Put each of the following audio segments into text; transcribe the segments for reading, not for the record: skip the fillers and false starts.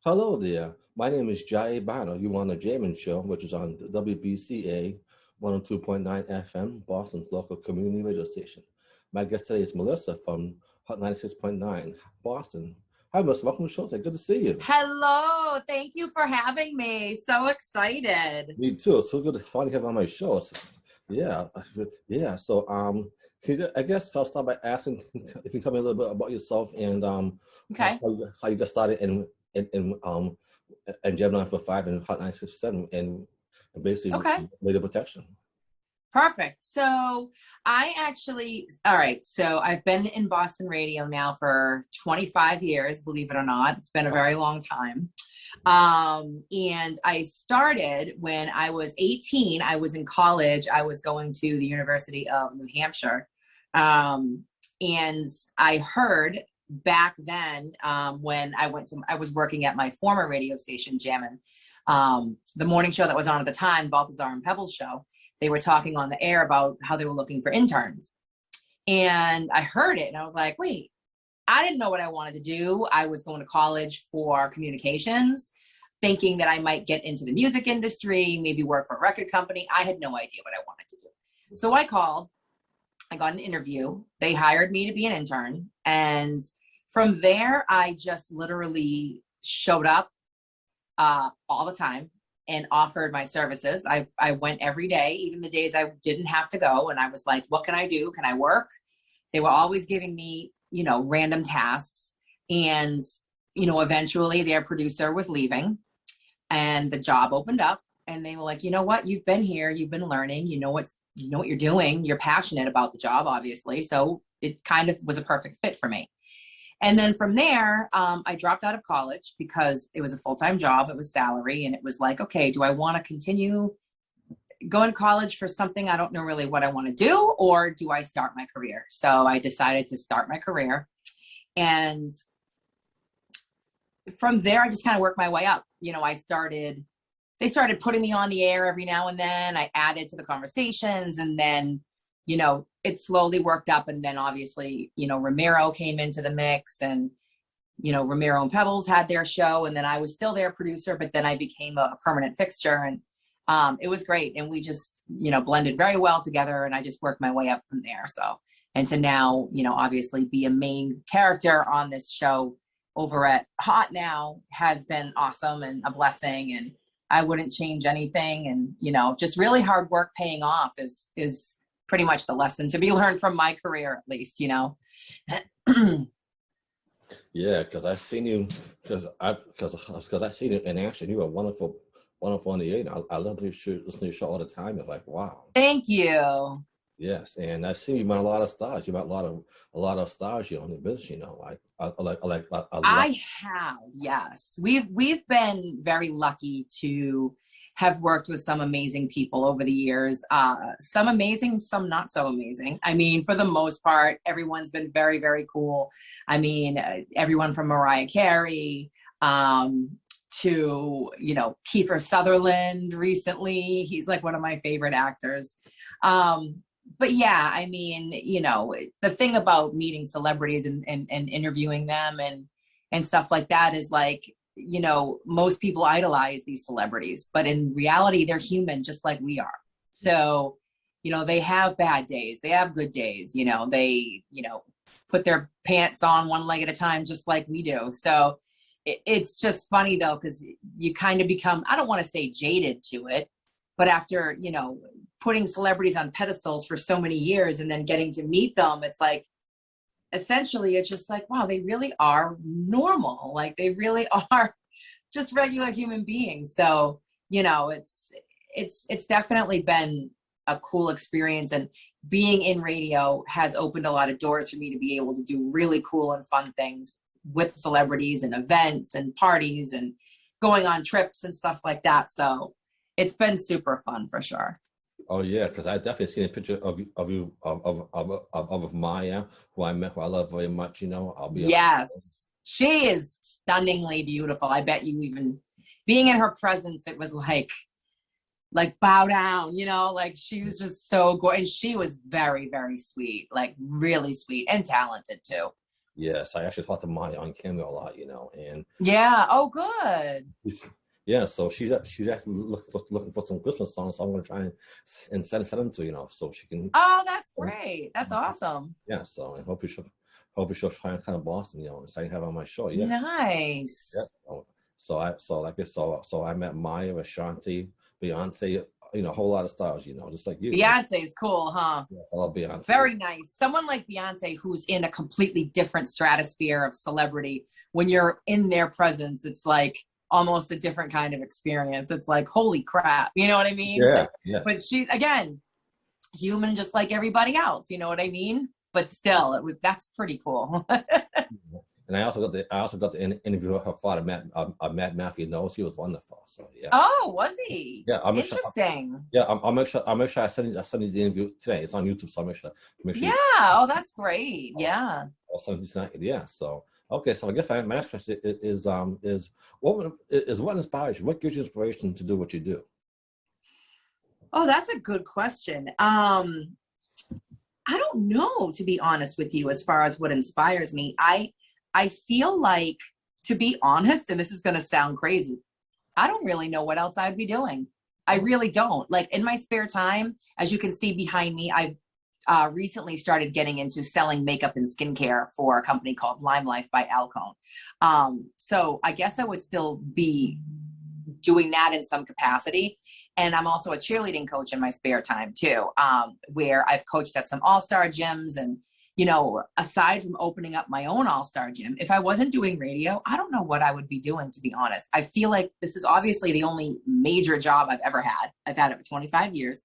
Hello there. My name is Jaiye Bynoe. You're on the Jayman Show, which is on WBCA 102.9 FM, Boston's local community radio station. My guest today is Melissa from Hot 96.9, Boston. Hi, Melissa. Welcome to the show today. Good to see you. Hello. Thank you for having me. So excited. Me too. It's so good to finally have you on my show. Yeah, yeah. So, I guess I'll start by asking if you can tell me a little bit about yourself and Okay. how you got started in Gemini for 5 and Hot 967 and basically Okay. data protection. Perfect. So all right. So I've been in Boston radio now for 25 years, believe it or not. It's been a very long time. And I started when I was 18. I was in college. I was going to the University of New Hampshire. And I heard back then when I was working at my former radio station, Jayman, the morning show that was on at the time, Balthazar and Pebbles show. They were talking on the air about how they were looking for interns. And I heard it and I was like, wait, I didn't know what I wanted to do. I was going to college for communications, thinking that I might get into the music industry, maybe work for a record company. I had no idea what I wanted to do. So I called, I got an interview. They hired me to be an intern. And from there, I just literally showed up all the time and offered my services. I went every day, even the days I didn't have to go. And I was like, what can I do? Can I work? They were always giving me, random tasks. And, eventually their producer was leaving and the job opened up and they were like, you know what? You've been here, you've been learning, you know what you're doing. You're passionate about the job, obviously. So it kind of was a perfect fit for me. And then from there, I dropped out of college because it was a full-time job. It was salary. And it was like, okay, do I want to continue going to college for something I don't know really what I want to do, or do I start my career? So I decided to start my career. And from there, I just kind of worked my way up. They started putting me on the air every now and then. I added to the conversations and then, it slowly worked up. And then obviously, Ramiro came into the mix and, Ramiro and Pebbles had their show and then I was still their producer, but then I became a permanent fixture and it was great. And we just, blended very well together and I just worked my way up from there. So, and to now, obviously be a main character on this show over at Hot now has been awesome and a blessing. And I wouldn't change anything. And, just really hard work paying off is pretty much the lesson to be learned from my career, at least, Yeah, because I seen you, because I seen you in action. You were wonderful on the air. I love to listen to your show all the time. You're like, wow. Thank you. Yes, and I've seen you met a lot of stars. You met a lot of stars, in the business. I have, yes. We've been very lucky to have worked with some amazing people over the years. Some amazing, some not so amazing. I mean, for the most part, everyone's been very, very cool. I mean, everyone from Mariah Carey to, Kiefer Sutherland recently. He's like one of my favorite actors. But yeah, I mean, the thing about meeting celebrities and interviewing them and stuff like that is like, most people idolize these celebrities, but in reality, they're human just like we are. So, they have bad days, they have good days, they, put their pants on one leg at a time, just like we do. So it's just funny though, because you kind of become, I don't want to say jaded to it, but after, putting celebrities on pedestals for so many years and then getting to meet them, it's like, essentially, it's just like, wow, they really are normal. Like they really are just regular human beings. So, it's definitely been a cool experience, and being in radio has opened a lot of doors for me to be able to do really cool and fun things with celebrities and events and parties and going on trips and stuff like that. So it's been super fun for sure. Oh yeah, because I definitely seen a picture of Maya, who I met, who I love very much. I'll be yes, she is stunningly beautiful. I bet you even being in her presence, it was like bow down. Like she was just so gorgeous, and she was very, very sweet, like really sweet and talented too. Yes, I actually talked to Maya on camera a lot, and Yeah. Oh, good. yeah, so she's actually looking for some Christmas songs. So I'm gonna try and send them to so she can. Oh, that's great. That's awesome. Yeah, so and hopefully she'll try and kind of Boston, so I can have her on my show. Yeah. Nice. Yeah. So I met Maya, Ashanti, Beyonce, a whole lot of stars, just like you. Beyonce is cool, huh? Yeah, I love Beyonce. Very nice. Someone like Beyonce, who's in a completely different stratosphere of celebrity. When you're in their presence, it's like almost a different kind of experience. It's like, holy crap. You know what I mean? Yeah. Yeah. But she, again, human just like everybody else. You know what I mean? But still, that's pretty cool. And I also got the interview with her father, Matt Matthew knows. He was wonderful. So yeah. Oh, was he? Yeah, interesting. I'll make sure I send you the interview today. It's on YouTube, so I'll make sure. Yeah. Oh, that's great. Yeah. I'll send you tonight. Yeah. So okay. So I guess my next question is what inspires you? What gives you inspiration to do what you do? Oh, that's a good question. I don't know, to be honest with you, as far as what inspires me. I feel like, to be honest, and this is going to sound crazy, I don't really know what else I'd be doing. I really don't. Like, in my spare time, as you can see behind me, I've recently started getting into selling makeup and skincare for a company called Lime Life by Alcone. So I guess I would still be doing that in some capacity. And I'm also a cheerleading coach in my spare time too, where I've coached at some all-star gyms. And aside from opening up my own all-star gym, if I wasn't doing radio, I don't know what I would be doing, to be honest. I feel like this is obviously the only major job I've ever had. I've had it for 25 years.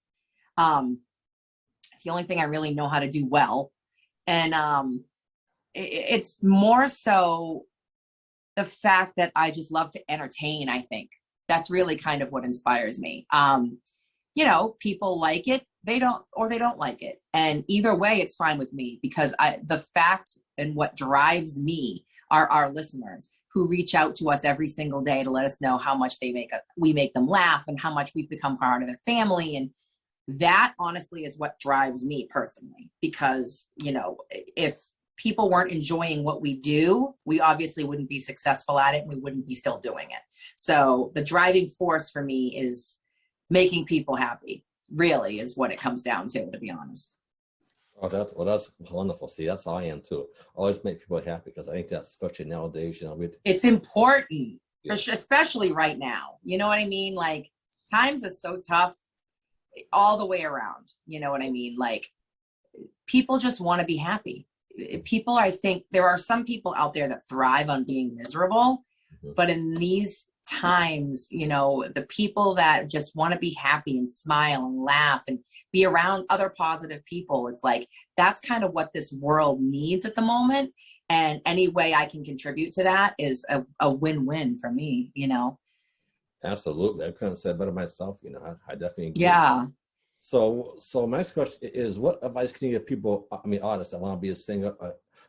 It's the only thing I really know how to do well. And it's more so the fact that I just love to entertain, I think. That's really kind of what inspires me. People like it, they don't like it. And either way, it's fine with me, because the fact and what drives me are our listeners who reach out to us every single day to let us know how much we make them laugh and how much we've become part of their family. And that honestly is what drives me personally, because, if people weren't enjoying what we do, we obviously wouldn't be successful at it, and we wouldn't be still doing it. So the driving force for me is making people happy, really, is what it comes down to be honest. Oh, that's wonderful. See, that's how I am too. Always make people happy, because I think that's, especially nowadays, it's important, especially right now. You know what I mean? Like, times are so tough all the way around. You know what I mean? Like, people just want to be happy. People, I think there are some people out there that thrive on being miserable, but in these times, the people that just want to be happy and smile and laugh and be around other positive people, it's like, that's kind of what this world needs at the moment. And any way I can contribute to that is a win-win for me, Absolutely. I couldn't say it better myself. I definitely agree. Yeah. So my next question is, what advice can you give people, artists that want to be a singer,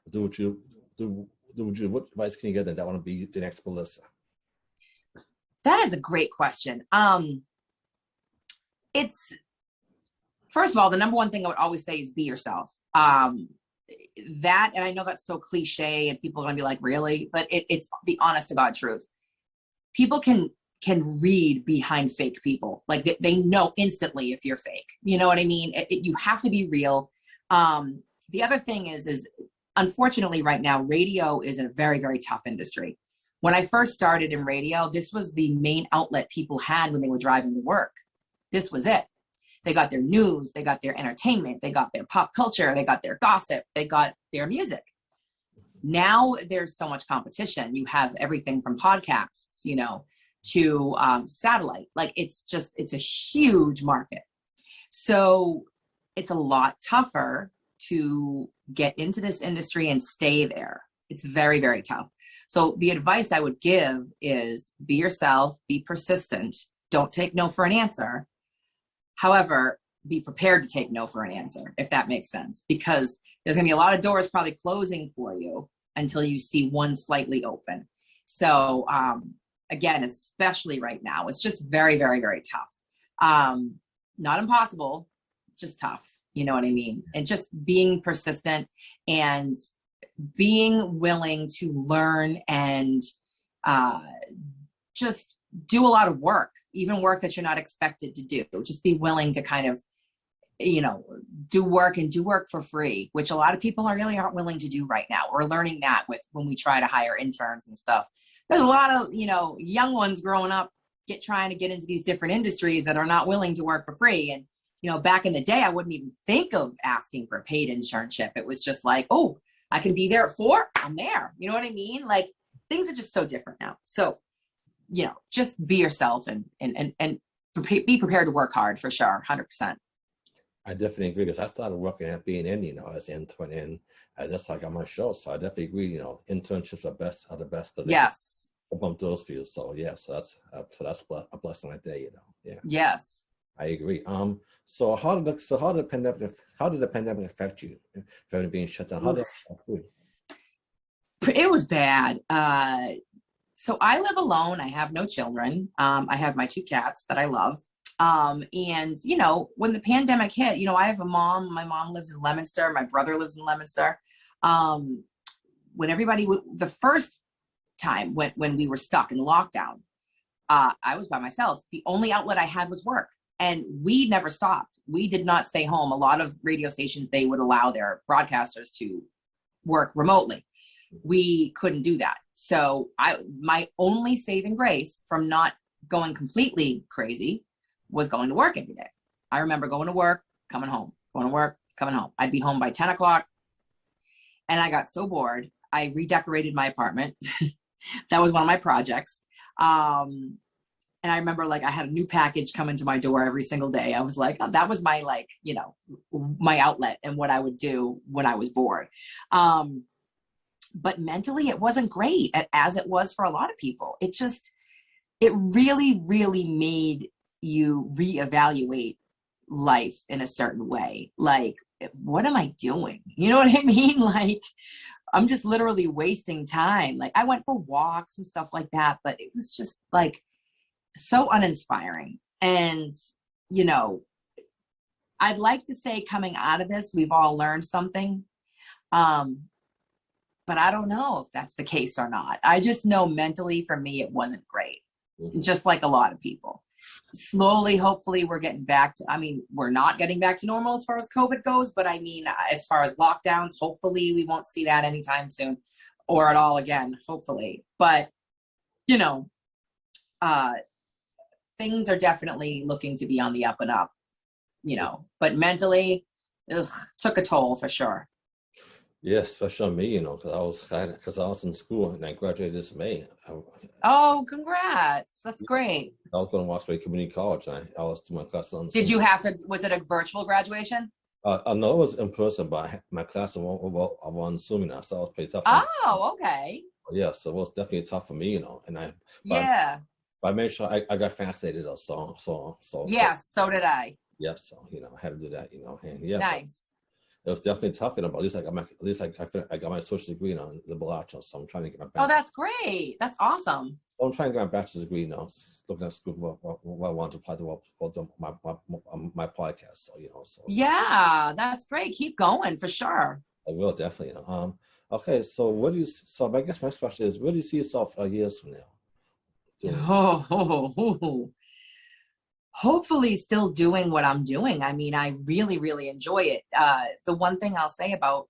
do what you do, what advice can you give them that want to be the next Melissa? That is a great question. It's, first of all, the number one thing I would always say is be yourself. And I know that's so cliche and people are going to be like, really? But it's the honest to God truth. People can read behind fake people. Like, they know instantly if you're fake. You know what I mean? You have to be real. The other thing is unfortunately right now, radio is a very, very tough industry. When I first started in radio, this was the main outlet people had when they were driving to work. This was it. They got their news, they got their entertainment, they got their pop culture, they got their gossip, they got their music. Now there's so much competition. You have everything from podcasts, to satellite. Like, it's a huge market. So it's a lot tougher to get into this industry and stay there. It's very, very tough. So the advice I would give is be yourself, be persistent, don't take no for an answer. However, be prepared to take no for an answer, if that makes sense, because there's going to be a lot of doors probably closing for you until you see one slightly open. So again, especially right now, it's just very, very, very tough. Not impossible, just tough. You know what I mean? And just being persistent and being willing to learn and just do a lot of work, even work that you're not expected to do. Just be willing to kind of, do work and do work for free, which a lot of people really aren't willing to do right now. We're learning that when we try to hire interns and stuff. There's a lot of, young ones growing up trying to get into these different industries that are not willing to work for free. And, back in the day, I wouldn't even think of asking for a paid internship. It was just like, oh, I can be there at 4, I'm there. You know what I mean? Like, things are just so different now. So, just be yourself and be prepared to work hard for sure. 100%. I definitely agree, because I started working at B&N, as an intern, and that's how I got my show. So I definitely agree, internships are the best of the yes. bump those fields. So yeah, so that's a blessing right there, Yeah. Yes. I agree. So how did the pandemic affect you? Everything being shut down, how did it affect you? It was bad. So I live alone. I have no children. I have my 2 cats that I love. And, when the pandemic hit, I have a mom. My mom lives in Leominster. My brother lives in Leominster. When everybody, the first time when we were stuck in lockdown, I was by myself. The only outlet I had was work. And we never stopped. We did not stay home. A lot of radio stations, they would allow their broadcasters to work remotely. We couldn't do that. So my only saving grace from not going completely crazy was going to work every day. I remember going to work, coming home, going to work, coming home. I'd be home by 10 o'clock. And I got so bored, I redecorated my apartment. That was one of my projects. And I remember I had a new package come into my door every single day. I was like, oh, that was my my outlet and what I would do when I was bored. But mentally it wasn't great, as it was for a lot of people. It really, really made you reevaluate life in a certain way. Like, what am I doing? You know what I mean? Like, I'm just literally wasting time. Like, I went for walks and stuff like that, but it was just so uninspiring. And, I'd like to say coming out of this, we've all learned something. But I don't know if that's the case or not. I just know mentally for me, it wasn't great. Mm-hmm. Just like a lot of people. Slowly, hopefully we're getting back to, we're not getting back to normal as far as COVID goes, but as far as lockdowns, hopefully we won't see that anytime soon or at all again, hopefully. But, things are definitely looking to be on the up and up, but mentally, took a toll for sure. Yes, especially on me, because I was in school and I graduated this May. Oh, congrats. That's great. I was going to Washington Community College, and I was doing my class on. Did you have to, was it a virtual graduation? No, it was in person, but my class was on Zoom now, so it was pretty tough. Oh, okay. Yeah, so it was definitely tough for me, and But I made sure I got vaccinated, though, so. Yes, so did I. Yep, so, I had to do that, and yeah. Nice. It was definitely tough, but at least I got my associate's degree now in liberal arts, so I'm trying to get my bachelor's. Oh, that's great. That's awesome. So I'm trying to get my bachelor's degree now, looking at school for what I want to apply to my podcast, so. Yeah, that's great. Keep going, for sure. I will, definitely, Okay, so I guess my next question is, where do you see yourself years from now? Hopefully still doing what I'm doing. I really, really enjoy it. The one thing I'll say about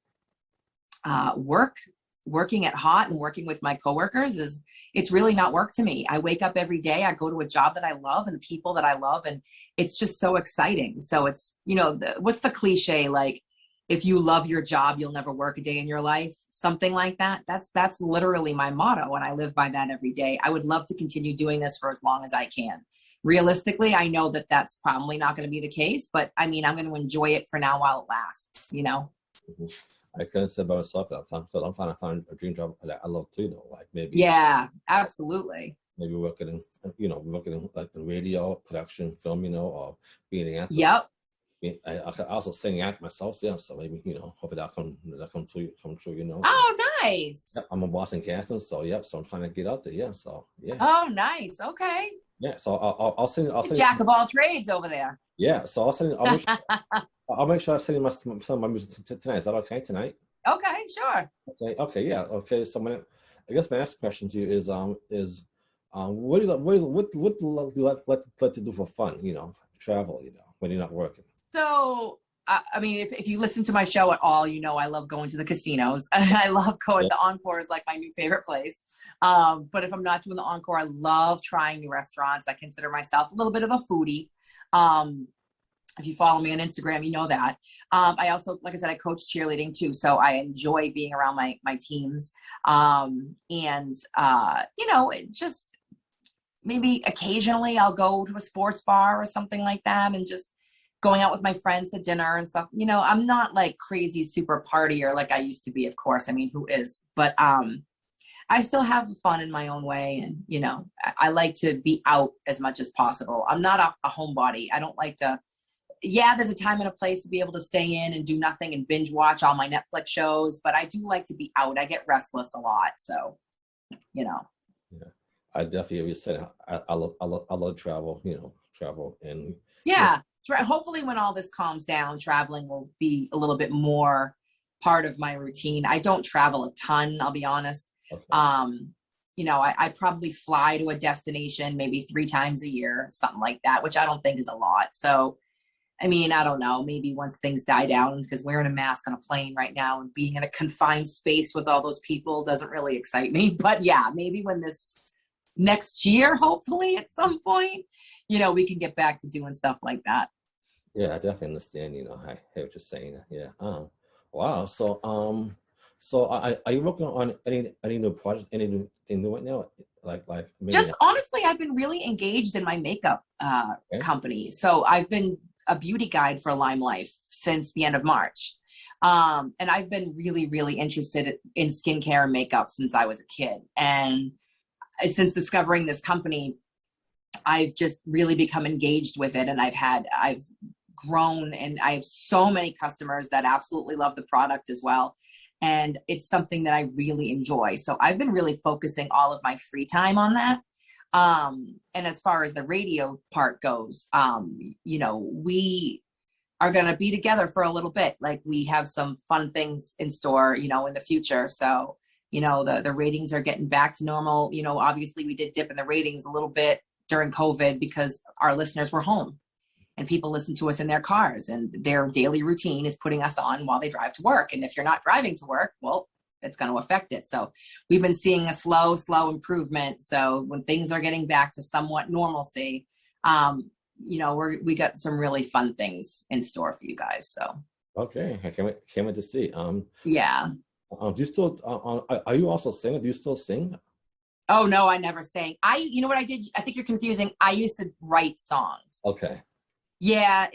working at Hot and working with my coworkers is it's really not work to me. I wake up every day, I go to a job that I love and people that I love, and it's just so exciting. So it's, what's the cliche, like, if you love your job, you'll never work a day in your life, something like that. That's literally my motto, and I live by that every day. I would love to continue doing this for as long as I can. Realistically, I know that that's probably not going to be the case, but I'm going to enjoy it for now while it lasts, Mm-hmm. I can't say by myself that I'm trying to find a dream job that I love too, like maybe. Yeah, absolutely. Maybe working in radio production, film, or being an actor. Yep. I also sing act myself, yeah. So maybe hopefully that come true. Oh, nice. Yep, I'm a Boston Casting, so yep. So I'm trying to get out there, yeah. So yeah. Oh, nice. Okay. Yeah. So I'll send. Jack of all trades over there. Yeah. So I'll make sure I send you some of my music tonight. Is that okay tonight? Okay, sure. Okay, yeah, okay. So I guess my next question to you is what do you what do you like to do for fun? Travel. When you're not working. So, I mean, if you listen to my show at all, you know I love going to the casinos. I love going. Yeah. The Encore is like my new favorite place. But if I'm not doing the Encore, I love trying new restaurants. I consider myself a little bit of a foodie. Um, if you follow me on Instagram, you know that. I also, like I said, I coach cheerleading too, so I enjoy being around my teams. And just maybe occasionally I'll go to a sports bar or something like that, and just going out with my friends to dinner and stuff. I'm not like crazy super partier like I used to be, of course. I mean, who is? But I still have fun in my own way. And, I like to be out as much as possible. I'm not a homebody. I don't like to, yeah, there's a time and a place to be able to stay in and do nothing and binge watch all my Netflix shows, but I do like to be out. I get restless a lot. So, Yeah, I definitely, you said, I love travel, travel and yeah. Hopefully when all this calms down, traveling will be a little bit more part of my routine. I don't travel a ton, I'll be honest. Okay. I probably fly to a destination maybe 3 times a year, something like that, which I don't think is a lot. So, I mean, I don't know, maybe once things die down, because wearing a mask on a plane right now and being in a confined space with all those people doesn't really excite me. But yeah, maybe when this next year, hopefully at some point, we can get back to doing stuff like that. Yeah, I definitely understand. I hear what you're saying. Yeah. Wow. So are you working on any new projects? Anything new right now? Like maybe Just honestly, I've been really engaged in my makeup company. So I've been a beauty guide for Lime Life since the end of March. And I've been really, really interested in skincare and makeup since I was a kid. And since discovering this company, I've just really become engaged with it. And I've grown, and I have so many customers that absolutely love the product as well. And it's something that I really enjoy. So I've been really focusing all of my free time on that. And as far as the radio part goes, we are going to be together for a little bit. Like, we have some fun things in store, in the future. So, the ratings are getting back to normal. Obviously we did dip in the ratings a little bit during COVID because our listeners were home and people listen to us in their cars, and their daily routine is putting us on while they drive to work. And if you're not driving to work, well, it's going to affect it. So we've been seeing a slow improvement. So when things are getting back to somewhat normalcy, we got some really fun things in store for you guys. So. Okay. I can't wait to see. Yeah. Do you still, are you also singing? Do you still sing? Oh, no, I never sang. You know what I did? I think you're confusing. I used to write songs. Okay. Yeah.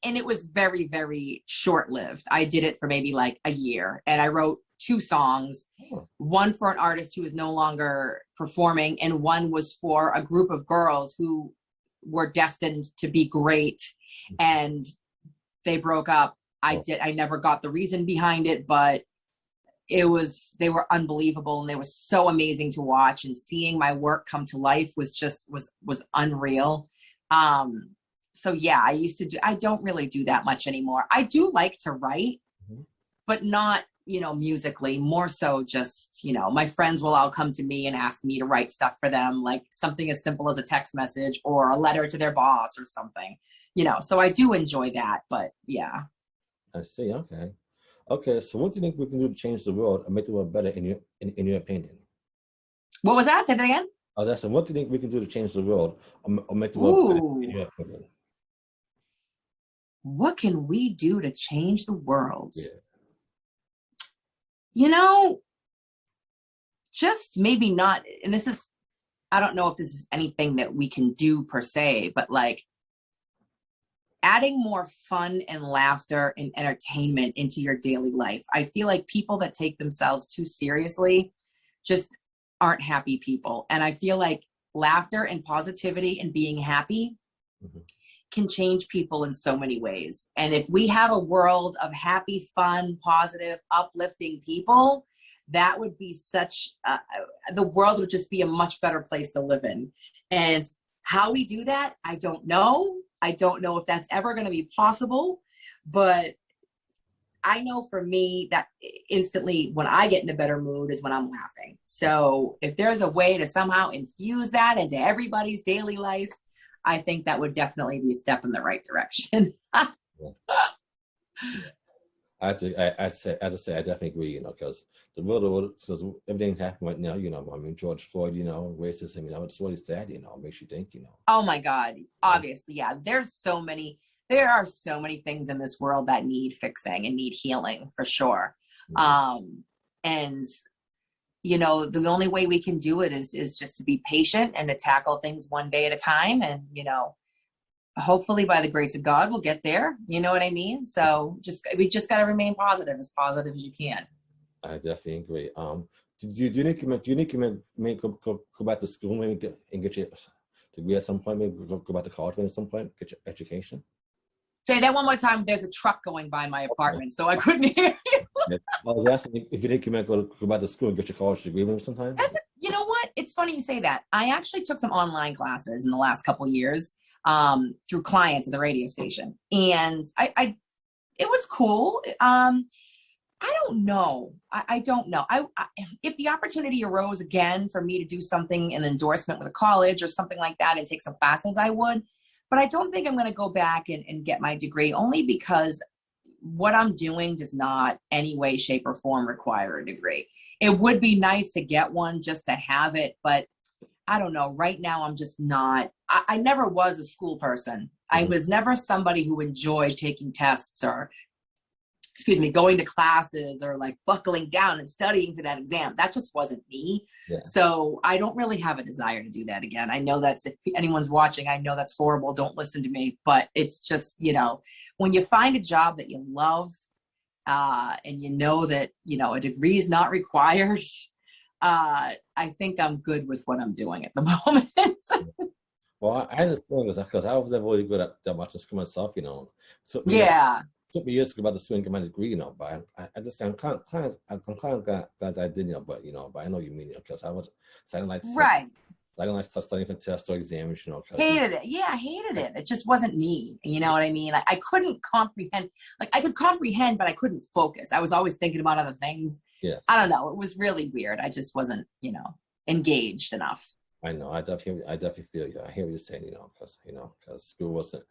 And it was very, very short-lived. I did it for maybe like a year, and I wrote 2 songs, one for an artist who is no longer performing, and one was for a group of girls who were destined to be great, and they broke up. I never got the reason behind it, but they were unbelievable, and they were so amazing to watch, and seeing my work come to life was unreal. So yeah, I don't really do that much anymore. I do like to write, but not, musically, more so just, my friends will all come to me and ask me to write stuff for them, like something as simple as a text message or a letter to their boss or something, so I do enjoy that, but yeah. I see. Okay. Okay, so what do you think we can do to change the world and make the world better in your opinion? What was that? Say that again. I was asking, what do you think we can do to change the world or make the world better in your opinion? What can we do to change the world? Yeah. Just maybe not, and I don't know if this is anything that we can do per se, but like adding more fun and laughter and entertainment into your daily life. I feel like people that take themselves too seriously just aren't happy people. And I feel like laughter and positivity and being happy can change people in so many ways. And if we have a world of happy, fun, positive, uplifting people, that would be the world would just be a much better place to live in. And how we do that, I don't know. I don't know if that's ever going to be possible, but I know for me that instantly when I get in a better mood is when I'm laughing. So if there's a way to somehow infuse that into everybody's daily life, I think that would definitely be a step in the right direction. I have to say, I definitely agree, because because everything's happening right now, I mean, George Floyd, racism, it's really sad, it makes you think, Oh my God. Obviously, yeah. There are so many things in this world that need fixing and need healing for sure. And the only way we can do it is just to be patient and to tackle things one day at a time. And, hopefully by the grace of God, we'll get there. You know what I mean? So we just got to remain positive as you can. I definitely agree. Do you think you go back to school maybe and get your degree at some point, maybe go back to college at some point, get your education? Say that one more time. There's a truck going by my apartment, so I couldn't hear you. I was asking if you think you might go back to school and get your college degree sometime. You know what? It's funny you say that. I actually took some online classes in the last couple of years through clients at the radio station, and it was cool. I don't know. I don't know. If the opportunity arose again for me to do something, an endorsement with a college or something like that, and take some classes, I would. But I don't think I'm going to go back and get my degree, only because what I'm doing does not any way, shape, or form require a degree. It would be nice to get one just to have it, but I don't know. Right now, I'm just not. I never was a school person. I was never somebody who enjoyed taking tests or, going to classes or like buckling down and studying for that exam. That just wasn't me. Yeah. So I don't really have a desire to do that again. I know if anyone's watching, I know that's horrible. Don't listen to me. But it's just, when you find a job that you love and that, a degree is not required, I think I'm good with what I'm doing at the moment. Well, I understand because I was never really good at that much in school myself, So, yeah. It took me years to go back to school and get my degree, but I'm kind of glad I did, but I know you mean, because I didn't like studying for tests or exams, Hated it. Yeah, I hated it. It just wasn't me. You know what I mean? I couldn't comprehend. Like I could comprehend, but I couldn't focus. I was always thinking about other things. Yeah. I don't know. It was really weird. I just wasn't, engaged enough. I know. I definitely feel you. I hear what you're saying, because school wasn't.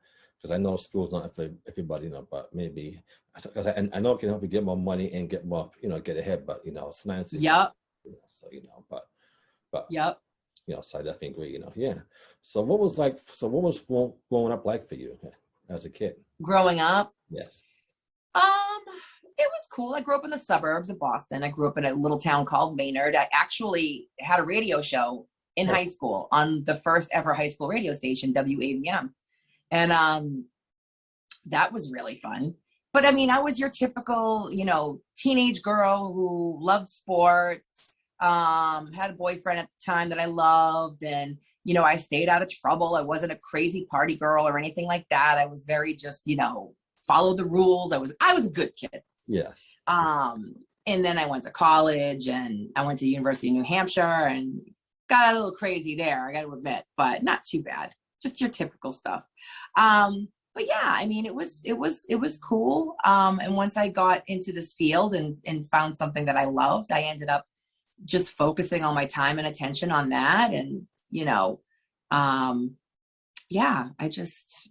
Because I know school's not for everybody, but maybe because I know it can help you get more money and get more, get ahead. But it's nice. Yep. So but yep. So I definitely agree. Yeah. So what was growing up like for you as a kid? Growing up? Yes. It was cool. I grew up in the suburbs of Boston. I grew up in a little town called Maynard. I actually had a radio show in high school on the first ever high school radio station, WAVM. And that was really fun. But I mean, I was your typical, teenage girl who loved sports, had a boyfriend at the time that I loved. And, I stayed out of trouble. I wasn't a crazy party girl or anything like that. I was very just, followed the rules. I was a good kid. Yes. And then I went to college and I went to the University of New Hampshire and got a little crazy there, I got to admit, but not too bad. Just your typical stuff. But yeah, I mean, it was cool. And once I got into this field and found something that I loved, I ended up just focusing all my time and attention on that. And, I just,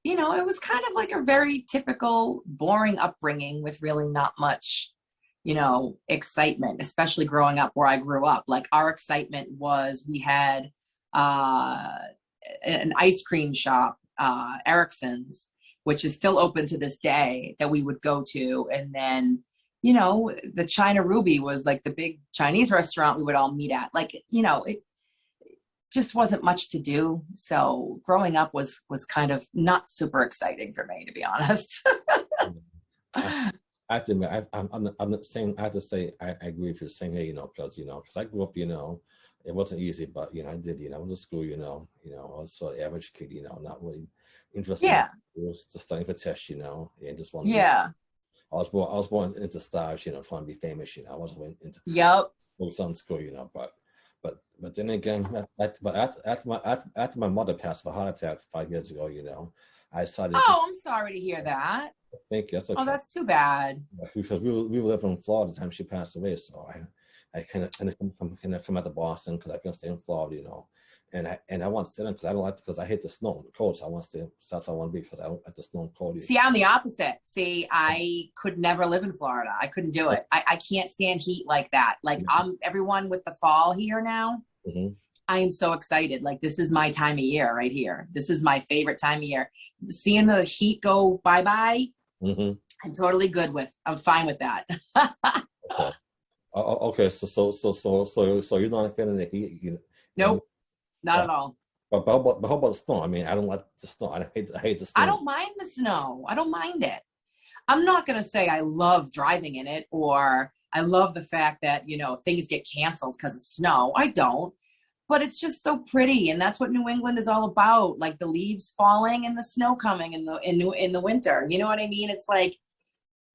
it was kind of like a very typical, boring upbringing with really not much, excitement, especially growing up where I grew up. Like our excitement was we had, an ice cream shop, Erickson's, which is still open to this day, that we would go to. And then, the China Ruby was like the big Chinese restaurant we would all meet at. Like, it just wasn't much to do. So growing up was kind of not super exciting for me, to be honest. I have to admit, I'm not saying, I have to say, I agree with you saying, hey, because I grew up, it wasn't easy, but, I did, I went to school, I was sort of average kid, not really interested. Yeah. It was just studying for tests, and just wanted to I was born into stars, trying to be famous, I wasn't into focus on school, but then again, after my mother passed of a heart attack 5 years ago, I decided. Oh, I'm sorry to hear that. Thank you. That's okay. Oh, that's too bad. Because we lived in Florida the time she passed away, so I kind of come out to Boston because I can stay in Florida, you know. And I want to stay in because I don't like because I hate the snow and the cold. So I want to stay. That's what I want to be because I don't like the snow and cold. See, I'm the opposite. See, I could never live in Florida. I couldn't do it. I can't stand heat like that. Like everyone with the fall here now. Mm-hmm. I am so excited. Like this is my time of year right here. This is my favorite time of year. Seeing the heat go bye-bye, mm-hmm. I'm totally good with. I'm fine with that. Okay. Okay. So you're not a fan of the heat? Nope. Not at all. But how about the snow? I mean, I don't like the snow. I hate the snow. I don't mind the snow. I don't mind it. I'm not going to say I love driving in it or I love the fact that, you know, things get canceled because of snow. I don't. But it's just so pretty. And that's what New England is all about. Like the leaves falling and the snow coming in the winter. You know what I mean? It's like,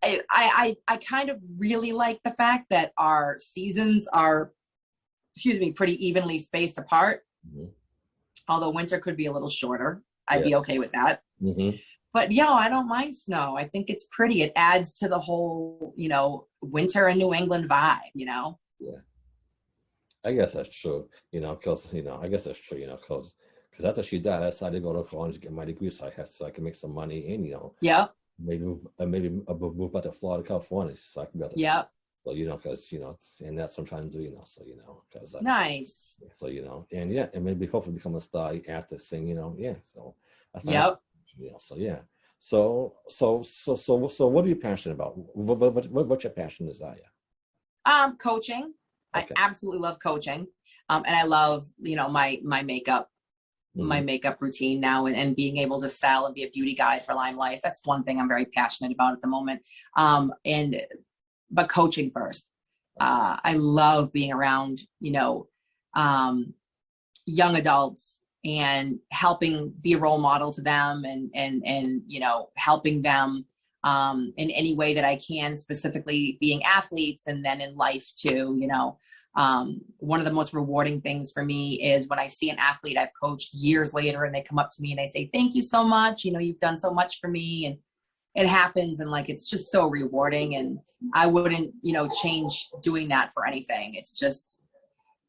I kind of really like the fact that our seasons are, pretty evenly spaced apart. Mm-hmm. Although winter could be a little shorter. I'd be okay with that. Mm-hmm. But I don't mind snow. I think it's pretty. It adds to the whole, you know, winter in New England vibe, you know? Yeah. I guess that's true, you know, because, you know, I guess that's true, you know, because after she died, I decided to go to college to get my degree so I can make some money and, you know, maybe move back to Florida, California so I can be able to. So, you know, because, you know, and that's what I'm trying to do, you know, so, you know, because. Nice. So, you know, and maybe hopefully become a star after sing, you know, so. That's You know, so, yeah. So what are you passionate about? What's your passion desire? Coaching. Okay. I absolutely love coaching. And I love, you know, my makeup, Mm-hmm. my makeup routine now and being able to sell and be a beauty guide for Lime Life. That's one thing I'm very passionate about at the moment. But coaching first. I love being around, you know, young adults and helping be a role model to them and, you know, helping them in any way that I can, specifically being athletes and then in life too, you know. One of the most rewarding things for me is when I see an athlete I've coached years later and they come up to me and they say, thank you so much. You know, you've done so much for me. And it happens. And like, it's just so rewarding. And I wouldn't, you know, change doing that for anything. It's just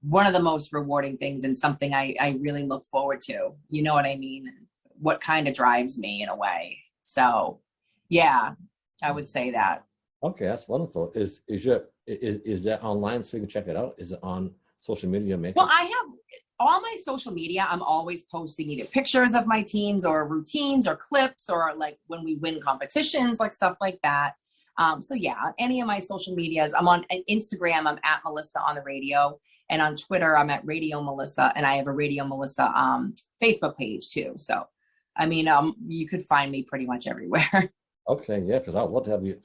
one of the most rewarding things and something I really look forward to. You know what I mean? What kind of drives me in a way. So yeah, I would say that. Okay, that's wonderful. Is that online so you can check it out? Is it on social media? Well, I have all my social media. I'm always posting either pictures of my teams or routines or clips or like when we win competitions, like stuff like that. So yeah, any of my social medias. I'm on Instagram. I'm at Melissa on the radio, and on Twitter I'm at Radio Melissa, and I have a Radio Melissa Facebook page too. So, I mean, you could find me pretty much everywhere. Okay, yeah, because I'd love to have you.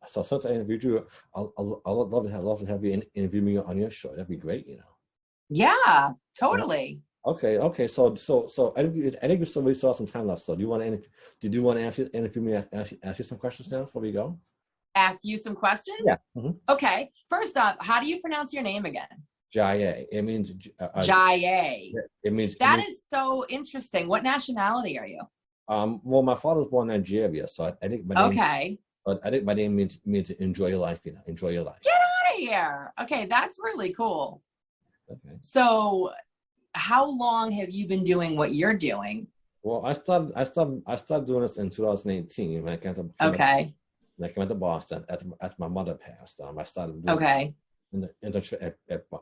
So since I interviewed you, I'd love to have you interview me on your show. That'd be great, you know. Yeah, totally. Okay. So I think you still saw some time left. So do you want to interview me? Ask you some questions now before we go. Ask you some questions? Yeah. Mm-hmm. Okay. First up, how do you pronounce your name again? Jaiye. It means Jaiye. It is so interesting. What nationality are you? Well, my father was born in Nigeria, so I think my name. Okay. I think my name means enjoy your life. You know, enjoy your life. Get out of here. Okay, that's really cool. Okay. So, how long have you been doing what you're doing? Well, I started doing this in 2018 when I came to. Okay. When I came to Boston, after my mother passed, I started doing in the internship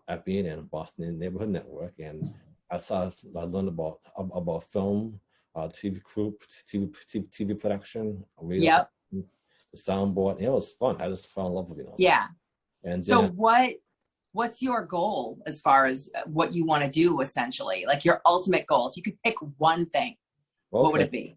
at being in Boston Neighborhood Network, and I learned about film. TV group, TV production, radio, the soundboard. It was fun. I just fell in love with it. Yeah. And so what's your goal as far as what you want to do, essentially? Like your ultimate goal? If you could pick one thing, what would it be?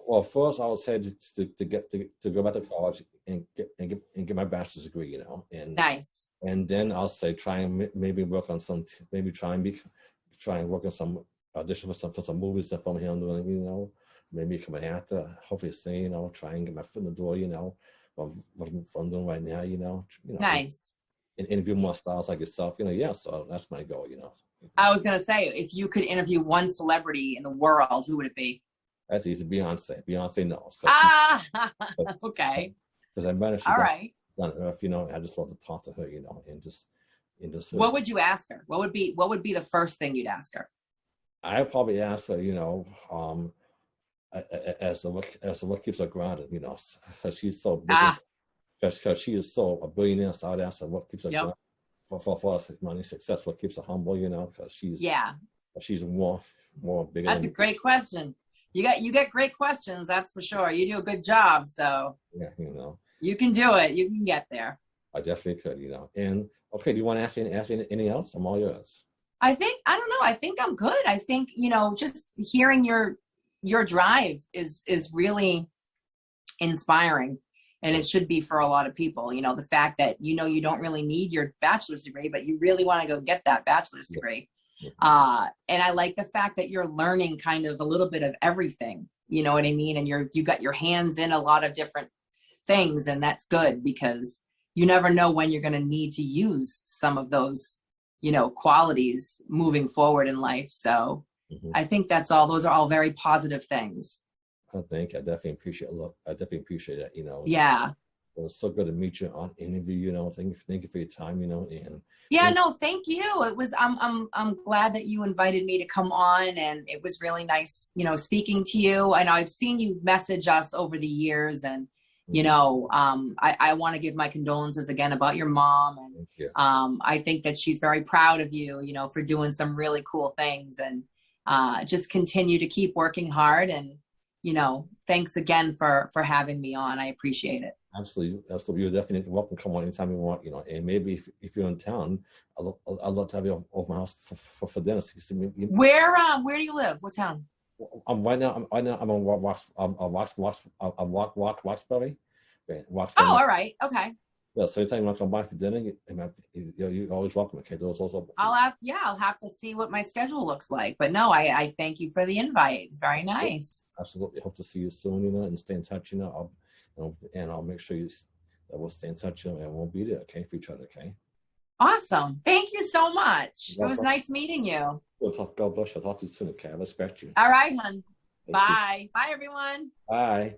Well, first I would say to go back to college and get my bachelor's degree, you know. And nice. And then I'll say try and maybe work on some, try and work on some audition for some movies that I'm here doing, you know, maybe become an actor, hopefully sing, you know, try and get my foot in the door, you know, what I'm doing right now, you know. Nice. And interview more stars like yourself, you know. Yeah, so that's my goal, you know. I was gonna say, if you could interview one celebrity in the world, who would it be? That's easy. Beyonce. Beyonce knows. Ah, okay. Because I met her. She's All right. on Earth, you know. I just love to talk to her, you know, and just What would you ask her? What would be the first thing you'd ask her? I'd probably ask her, you know, as to what keeps her grounded, you know, because she's so big, because she is so a billionaire. So I'd ask her what keeps her grounded for money, success, what keeps her humble, you know, because she's more bigger. That's a great question. You get great questions, that's for sure. You do a good job, so yeah, you know, you can do it. You can get there. I definitely could, you know. And okay, do you want to ask me anything else? I'm all yours. I don't know. I think I'm good. I think, you know, just hearing your drive is really inspiring, and it should be for a lot of people. You know, the fact that, you know, you don't really need your bachelor's degree, but you really want to go get that bachelor's degree. And I like the fact that you're learning kind of a little bit of everything, you know what I mean? And you got your hands in a lot of different things, and that's good, because you never know when you're going to need to use some of those, you know, qualities moving forward in life. So I think those are all very positive things. I definitely appreciate that, you know. Yeah. It was so good to meet you on interview, you know. Thank you for your time, you know. And no, thank you. It was I'm glad that you invited me to come on, and it was really nice, you know, speaking to you. And I've seen you message us over the years, and you know, I want to give my condolences again about your mom, and I think that she's very proud of you, you know, for doing some really cool things, and just continue to keep working hard. And you know, thanks again for having me on. I appreciate it. Absolutely. You're definitely welcome. Come on anytime you want, you know. And maybe if you're in town, I'd love to have you over my house for dinner. So where do you live? What town? I'm on Roxbury. Oh, all right. Okay. Yeah, so anytime you want to come by for dinner, you're always welcome. Okay, those also. I'll have to see what my schedule looks like. But no, I thank you for the invite. It's very nice. Absolutely. Hope to see you soon, you know, and stay in touch, you know. I'll make sure that we'll stay in touch, you know, and we'll be there, okay, for each other, okay? Awesome. Thank you so much. It was nice meeting you. God bless you. I'll talk to you soon, okay? I respect you. All right, hon. Bye. Bye, everyone. Bye.